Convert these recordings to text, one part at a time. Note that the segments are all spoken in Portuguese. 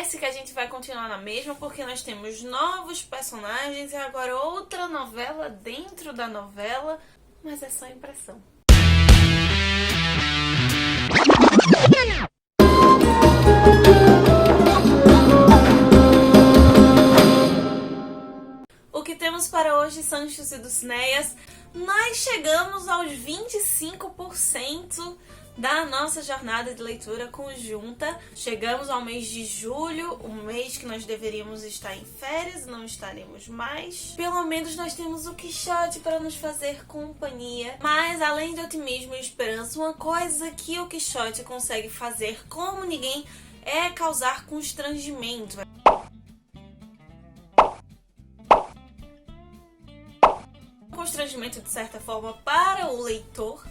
esquece que a gente vai continuar na mesma, porque nós temos novos personagens e agora outra novela dentro da novela, mas é só impressão. O que temos para hoje, Sanchos e Dulcinéias? Nós chegamos aos 25% da nossa jornada de leitura conjunta. Chegamos ao mês de julho, um mês que nós deveríamos estar em férias, não estaremos mais. Pelo menos nós temos o Quixote para nos fazer companhia. Mas além de otimismo e esperança, uma coisa que o Quixote consegue fazer como ninguém é causar constrangimento. Constrangimento de certa forma para o leitor,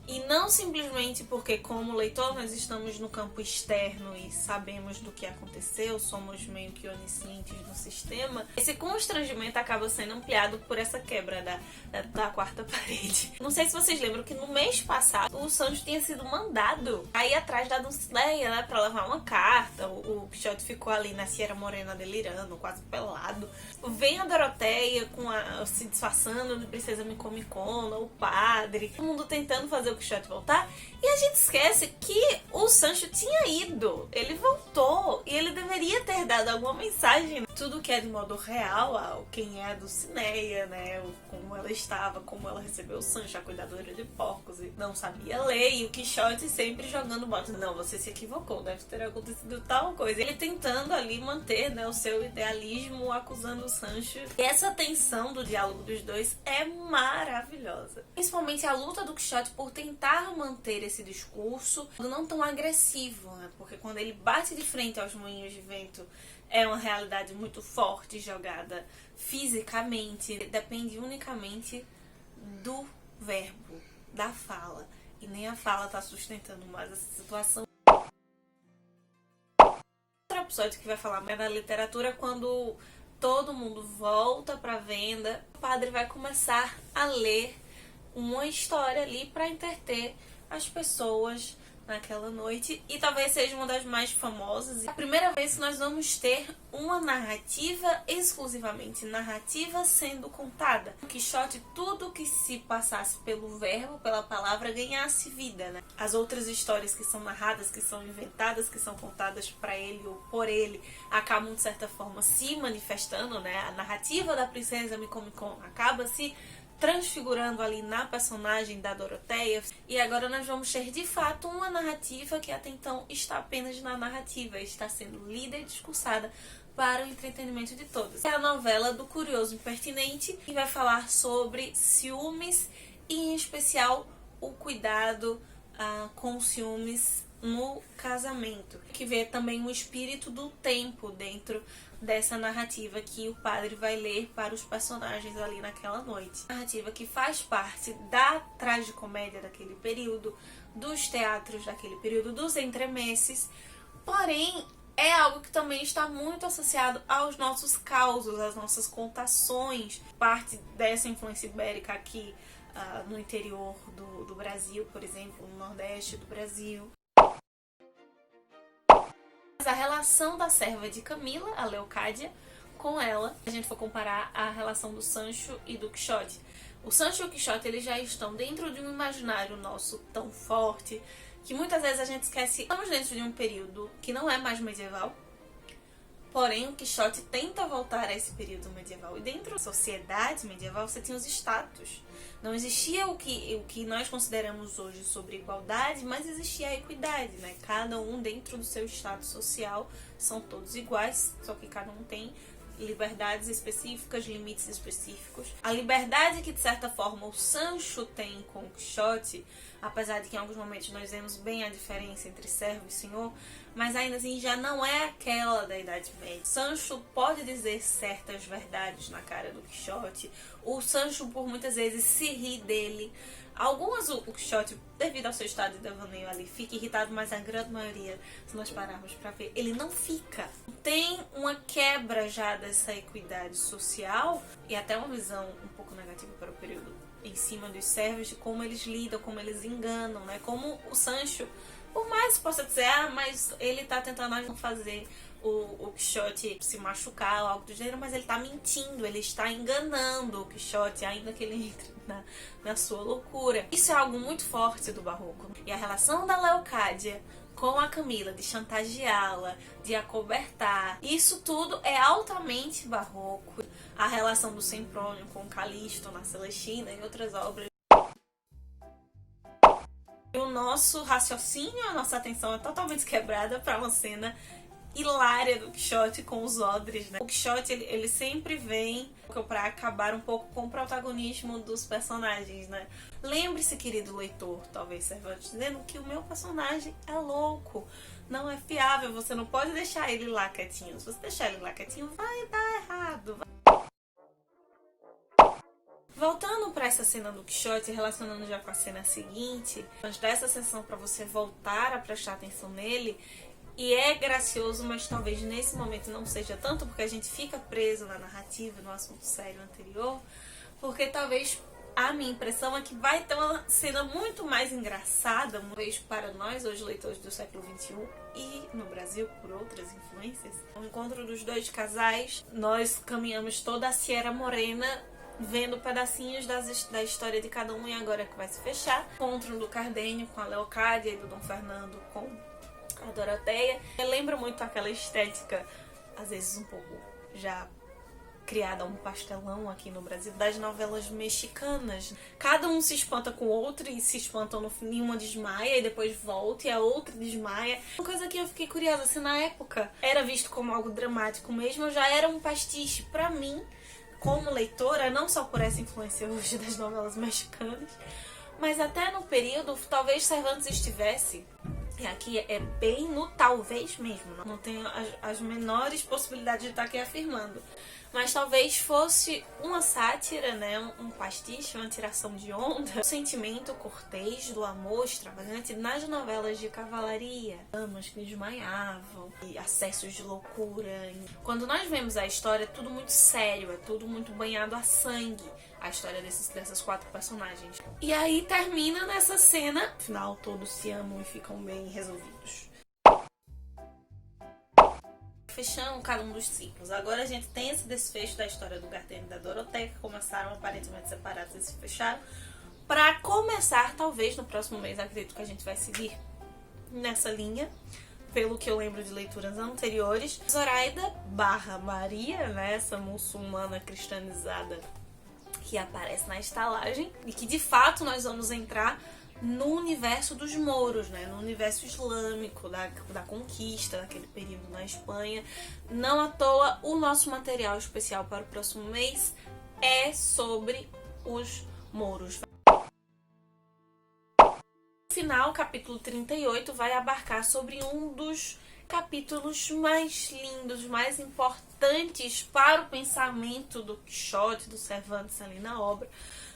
e não simplesmente porque como leitor nós estamos no campo externo e sabemos do que aconteceu, somos meio que oniscientes no sistema. Esse constrangimento acaba sendo ampliado por essa quebra da quarta parede. Não sei se vocês lembram que no mês passado o Sancho tinha sido mandado aí atrás da Dulcineia, né, pra levar uma carta. O Quixote ficou ali na Sierra Morena delirando, quase pelado. Vem a Doroteia se disfarçando de Princesa Micomicona, o padre, todo mundo tentando fazer o Quixote voltar, e a gente esquece que o Sancho tinha ido, ele voltou e ele deveria ter dado alguma mensagem, tudo que é de modo real, ao quem é a Dulcineia, né, como ela estava, como ela recebeu o Sancho, a cuidadora de porcos, e não sabia ler, e o Quixote sempre jogando botas, não, você se equivocou, deve ter acontecido tal coisa, ele tentando ali manter, né, o seu idealismo, acusando o Sancho. E essa tensão do diálogo dos dois é maravilhosa, principalmente a luta do Quixote por tentar manter esse discurso não tão agressivo, né? Porque quando ele bate de frente aos moinhos de vento é uma realidade muito forte, jogada fisicamente, depende unicamente do verbo, da fala, e nem a fala está sustentando mais essa situação. Outro episódio que vai falar mais da literatura, quando todo mundo volta para venda, o padre vai começar a ler uma história ali para entreter as pessoas naquela noite, e talvez seja uma das mais famosas. É a primeira vez que nós vamos ter uma narrativa, exclusivamente narrativa, sendo contada. O Quixote, tudo que se passasse pelo verbo, pela palavra, ganhasse vida, né? As outras histórias que são narradas, que são inventadas, que são contadas para ele ou por ele, acabam de certa forma se manifestando, né? A narrativa da Princesa Micomicona acaba se transfigurando ali na personagem da Doroteia, e agora nós vamos ter de fato uma narrativa que até então está apenas na narrativa, está sendo lida e discursada para o entretenimento de todos. É a novela do Curioso Impertinente, que vai falar sobre ciúmes e, em especial, o cuidado com os ciúmes no casamento, que vê também o espírito do tempo dentro dessa narrativa que o padre vai ler para os personagens ali naquela noite. Narrativa que faz parte da tragicomédia daquele período, dos teatros daquele período, dos entremeses, porém é algo que também está muito associado aos nossos causos, às nossas contações, parte dessa influência ibérica aqui no interior do Brasil, por exemplo, no Nordeste do Brasil. A relação da serva de Camila, a Leocádia, com ela, se a gente for comparar a relação do Sancho e do Quixote. O Sancho e o Quixote, eles já estão dentro de um imaginário nosso tão forte que muitas vezes a gente esquece. Estamos dentro de um período que não é mais medieval, porém o Quixote tenta voltar a esse período medieval. E dentro da sociedade medieval você tinha os status. Não existia o que nós consideramos hoje sobre igualdade, mas existia a equidade, né? Cada um dentro do seu status social são todos iguais, só que cada um tem liberdades específicas, limites específicos. A liberdade que, de certa forma, o Sancho tem com o Quixote, apesar de que em alguns momentos nós vemos bem a diferença entre servo e senhor, mas ainda assim já não é aquela da Idade Média. Sancho pode dizer certas verdades na cara do Quixote. O Sancho, por muitas vezes, se ri dele. Algumas o Quixote, devido ao seu estado de devaneio ali, fica irritado, mas a grande maioria, se nós pararmos para ver, ele não fica. Tem uma quebra já dessa equidade social e até uma visão um pouco negativa para o período em cima dos servos, de como eles lidam, como eles enganam, né? Como o Sancho Por mais que possa dizer, mas ele tá tentando fazer o Quixote se machucar ou algo do gênero, mas ele tá mentindo, ele está enganando o Quixote, ainda que ele entre na sua loucura. Isso é algo muito forte do Barroco. E a relação da Leocádia com a Camila, de chantageá-la, de acobertar, isso tudo é altamente barroco. A relação do Semprônio com Calisto na Celestina e outras obras. O nosso raciocínio, a nossa atenção é totalmente quebrada para uma cena hilária do Quixote com os odres, né? O Quixote, ele sempre vem para acabar um pouco com o protagonismo dos personagens, né? Lembre-se, querido leitor, talvez Cervantes, dizendo que o meu personagem é louco, não é fiável, você não pode deixar ele lá quietinho. Se você deixar ele lá quietinho, vai dar errado. Voltando para essa cena do Quixote, relacionando já com a cena seguinte, antes dessa sessão para você voltar a prestar atenção nele. E é gracioso, mas talvez nesse momento não seja tanto, porque a gente fica preso na narrativa, no assunto sério anterior, porque talvez a minha impressão é que vai ter uma cena muito mais engraçada, uma vez para nós, hoje leitores do século XXI, e no Brasil por outras influências. O encontro dos dois casais, nós caminhamos toda a Sierra Morena, vendo pedacinhos da história de cada um, e agora que vai se fechar. O encontro do Cardenio com a Leocádia e do Dom Fernando com a Doroteia. Lembra muito aquela estética, às vezes um pouco já criada um pastelão aqui no Brasil, das novelas mexicanas. Cada um se espanta com o outro e se espantam no fim, uma desmaia e depois volta e a outra desmaia. Uma coisa que eu fiquei curiosa, se na época era visto como algo dramático mesmo, já era um pastiche pra mim, como leitora, não só por essa influência hoje das novelas mexicanas, mas até no período, talvez Cervantes estivesse. E aqui é bem no talvez mesmo, não tenho as menores possibilidades de estar aqui afirmando. Mas talvez fosse uma sátira, né? Um pastiche, uma tiração de onda. O sentimento cortês do amor extravagante nas novelas de cavalaria. Damas que desmaiavam, e acessos de loucura. Quando nós vemos a história, é tudo muito sério, é tudo muito banhado a sangue. A história dessas quatro personagens. E aí termina nessa cena. No final, todos se amam e ficam bem resolvidos. Fechando cada um dos ciclos. Agora a gente tem esse desfecho da história do Cardenio e da Doroteia, que começaram aparentemente separados e se fecharam. Para começar, talvez no próximo mês, acredito que a gente vai seguir nessa linha, pelo que eu lembro de leituras anteriores. Zoraida barra Maria, né, essa muçulmana cristianizada que aparece na estalagem, e que de fato nós vamos entrar no universo dos mouros, né? No universo islâmico, da conquista, daquele período na Espanha. Não à toa, o nosso material especial para o próximo mês é sobre os mouros. No final, o capítulo 38 vai abarcar sobre um dos capítulos mais lindos, mais importantes para o pensamento do Quixote, do Cervantes ali na obra.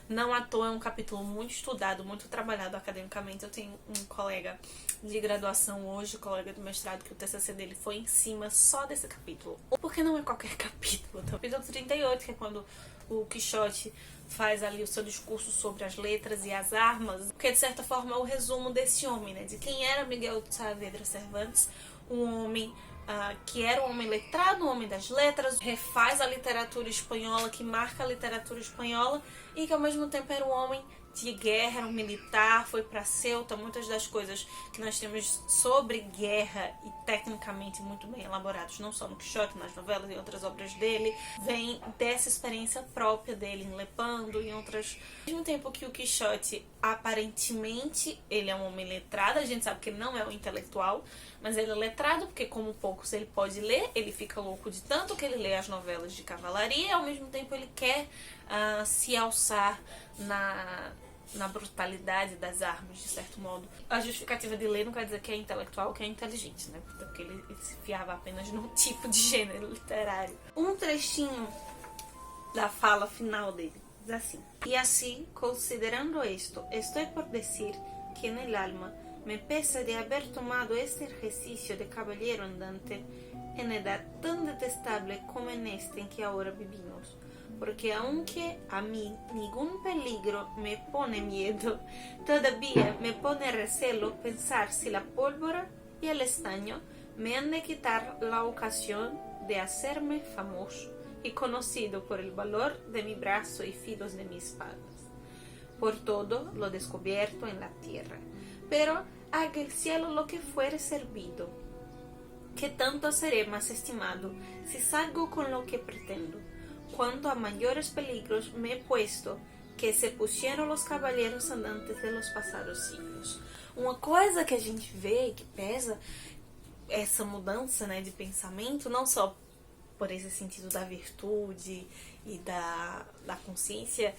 Não à toa, é um capítulo muito estudado, muito trabalhado academicamente. Eu tenho um colega de graduação hoje, colega do mestrado, que o TCC dele foi em cima só desse capítulo. Porque não é qualquer capítulo. Então, o capítulo 38, que é quando o Quixote faz ali o seu discurso sobre as letras e as armas, que de certa forma é o resumo desse homem, né? De quem era Miguel de Saavedra Cervantes, um homem que era um homem letrado, um homem das letras, refaz a literatura espanhola, que marca a literatura espanhola, e que ao mesmo tempo era um homem de guerra, era um militar, foi para Ceuta. Muitas das coisas que nós temos sobre guerra e tecnicamente muito bem elaborados, não só no Quixote, nas novelas e outras obras dele, vem dessa experiência própria dele em Lepanto e em outras. Ao mesmo tempo que o Quixote, aparentemente, ele é um homem letrado, a gente sabe que ele não é um intelectual, mas ele é letrado porque, como poucos ele pode ler, ele fica louco de tanto que ele lê as novelas de cavalaria, e ao mesmo tempo ele quer se alçar na brutalidade das armas, de certo modo. A justificativa de ler não quer dizer que é intelectual ou que é inteligente, né? Porque ele se fiava apenas num tipo de gênero literário. Um trechinho da fala final dele diz assim: "E assim, considerando esto, estoy por decir que en el alma me pesa de haber tomado este ejercicio de caballero andante en edad tan detestable como en este en que ahora vivimos, porque aunque a mí ningún peligro me pone miedo, todavía me pone recelo pensar si la pólvora y el estaño me han de quitar la ocasión de hacerme famoso y conocido por el valor de mi brazo y filos de mis espadas, por todo lo descubierto en la tierra. Pero haga el cielo lo que fuere servido, que tanto seré más estimado si salgo con lo que pretendo, cuanto a mayores peligros me he puesto que se pusieron os cavalheiros andantes de los passados siglos. Uma coisa que a gente vê e que pesa essa mudança, né, de pensamento, não só por esse sentido da virtude e da consciência,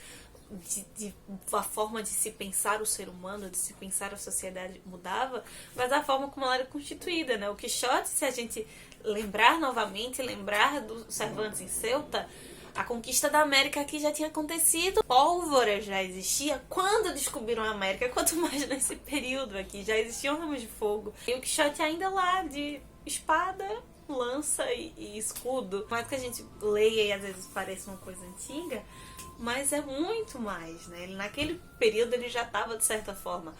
a forma de se pensar o ser humano, de se pensar a sociedade mudava, mas a forma como ela era constituída, né? O Quixote, se a gente lembrar novamente, lembrar do Cervantes em Ceuta, a conquista da América aqui já tinha acontecido, pólvora já existia quando descobriram a América, quanto mais nesse período aqui, já existiam ramos de fogo. E o Quixote ainda lá, de espada, lança e escudo. Mais que a gente leia e às vezes pareça uma coisa antiga, mas é muito mais, né? Naquele período ele já estava, de certa forma,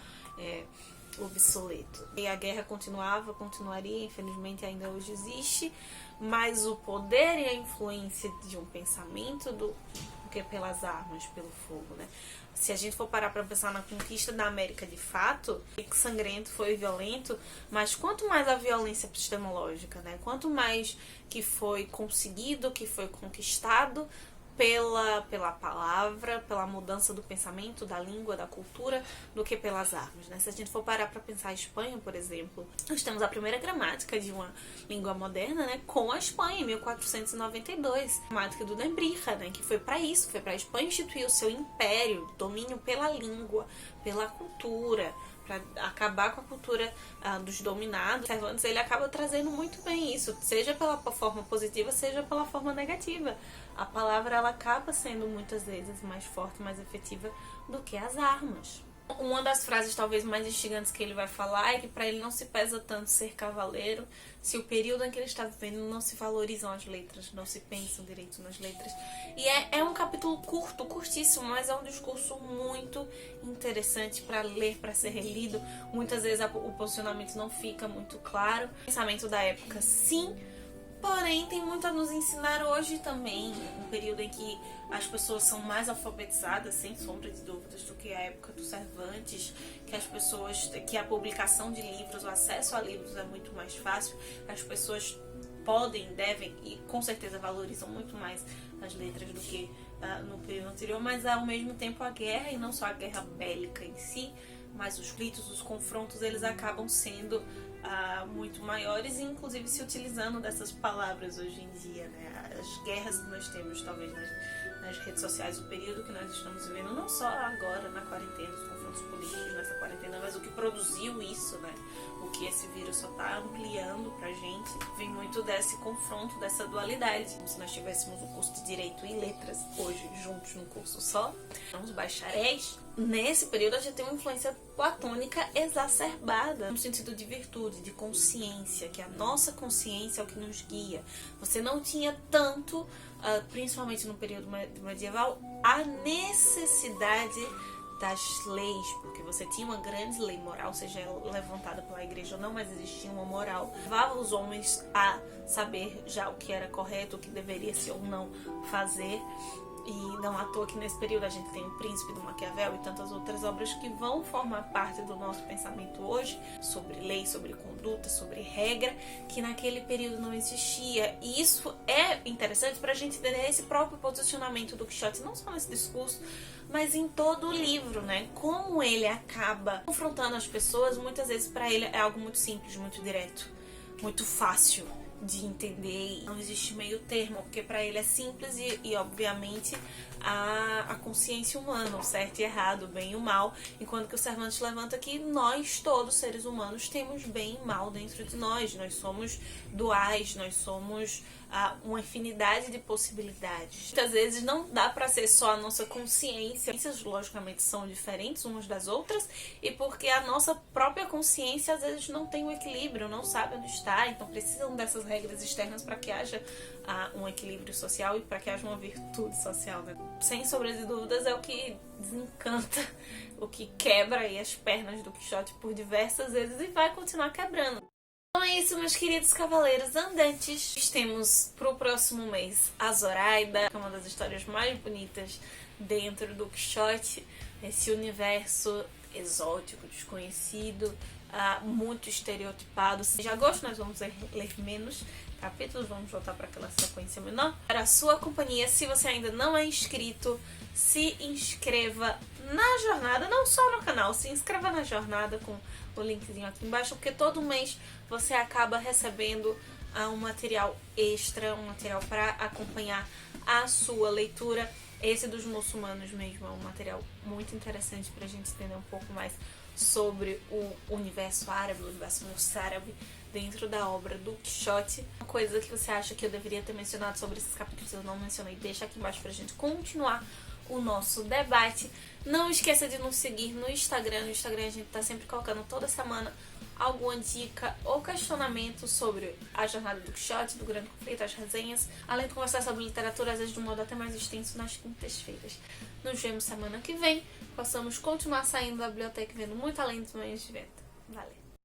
obsoleto. E a guerra continuaria, infelizmente ainda hoje existe, mas o poder e a influência de um pensamento do que pelas armas, pelo fogo, né? Se a gente for parar para pensar na conquista da América de fato, foi sangrento, foi violento, mas quanto mais a violência epistemológica, né? Quanto mais que foi conseguido, que foi conquistado pela palavra, pela mudança do pensamento, da língua, da cultura, do que pelas armas, né? Se a gente for parar para pensar a Espanha, por exemplo, nós temos a primeira gramática de uma língua moderna, né, com a Espanha, em 1492. A gramática do Nebrija, né, que foi para isso, foi para a Espanha instituir o seu império, domínio pela língua, pela cultura, para acabar com a cultura dos dominados. Cervantes, ele acaba trazendo muito bem isso, seja pela forma positiva, seja pela forma negativa. A palavra, ela acaba sendo muitas vezes mais forte, mais efetiva do que as armas. Uma das frases talvez mais instigantes que ele vai falar é que para ele não se pesa tanto ser cavaleiro se o período em que ele está vivendo não se valorizam as letras, não se pensam direito nas letras. E é um capítulo curto, curtíssimo, mas é um discurso muito interessante para ler, para ser relido. Muitas vezes o posicionamento não fica muito claro. O pensamento da época, sim, porém tem muito a nos ensinar hoje também, um período em que as pessoas são mais alfabetizadas, sem sombra de dúvidas, do que a época do Cervantes, que a publicação de livros, o acesso a livros é muito mais fácil, as pessoas podem, devem e com certeza valorizam muito mais as letras do que no período anterior, mas ao mesmo tempo a guerra, e não só a guerra bélica em si, mas os gritos, os confrontos, eles acabam sendo muito maiores, e inclusive se utilizando dessas palavras hoje em dia, né? As guerras que nós temos, talvez nas redes sociais, o período que nós estamos vivendo, não só agora na quarentena, os confrontos políticos nessa quarentena, mas o que produziu isso, né? O que esse vírus só está ampliando pra gente, vem muito desse confronto, dessa dualidade. Como se nós tivéssemos o curso de Direito e Letras hoje juntos num curso só, os bacharéis. Nesse período a gente tem uma influência platônica exacerbada, no sentido de virtude, de consciência, que a nossa consciência é o que nos guia. Você não tinha tanto, principalmente no período medieval, a necessidade das leis, porque você tinha uma grande lei moral, seja ela levantada pela igreja ou não, mas existia uma moral, levava os homens a saber já o que era correto, o que deveria se ou não fazer. E não à toa que nesse período a gente tem o Príncipe do Maquiavel e tantas outras obras que vão formar parte do nosso pensamento hoje, sobre lei, sobre conduta, sobre regra, que naquele período não existia. E isso é interessante para a gente entender esse próprio posicionamento do Quixote, não só nesse discurso, mas em todo o livro, né? Como ele acaba confrontando as pessoas, muitas vezes para ele é algo muito simples, muito direto, muito fácil de entender, não existe meio termo, porque para ele é simples e obviamente a consciência humana, o certo e errado, o bem e o mal, enquanto que o Cervantes levanta que nós todos, seres humanos, temos bem e mal dentro de nós somos duais, nós somos uma infinidade de possibilidades. Muitas vezes não dá para ser só a nossa consciência, as logicamente são diferentes umas das outras, e porque a nossa própria consciência às vezes não tem o equilíbrio, não sabe onde está, então precisam dessas regras externas para que haja um equilíbrio social e para que haja uma virtude social, né? Sem sombras de dúvidas, é o que desencanta, o que quebra aí as pernas do Quixote por diversas vezes e vai continuar quebrando. Então é isso, meus queridos cavaleiros andantes. Temos pro próximo mês a Zoraida, que é uma das histórias mais bonitas dentro do Quixote. Esse universo exótico, desconhecido, muito estereotipado. De agosto nós vamos ler menos capítulos, vamos voltar para aquela sequência menor. Para a sua companhia, se você ainda não é inscrito, se inscreva na jornada, não só no canal, se inscreva na jornada com o linkzinho aqui embaixo, porque todo mês você acaba recebendo um material extra, um material para acompanhar a sua leitura. Esse dos muçulmanos mesmo é um material muito interessante para a gente entender um pouco mais sobre o universo árabe, o universo moçárabe dentro da obra do Quixote. Uma coisa que você acha que eu deveria ter mencionado sobre esses capítulos eu não mencionei, deixa aqui embaixo pra gente continuar o nosso debate. Não esqueça de nos seguir no Instagram. No Instagram a gente tá sempre colocando toda semana alguma dica ou questionamento sobre a jornada do Quixote, do Grande Conflito, as resenhas, além de conversar sobre literatura, às vezes de um modo até mais extenso, nas quintas-feiras. Nos vemos semana que vem, possamos continuar saindo da biblioteca vendo muito além dos Manhãs de Vento. Valeu!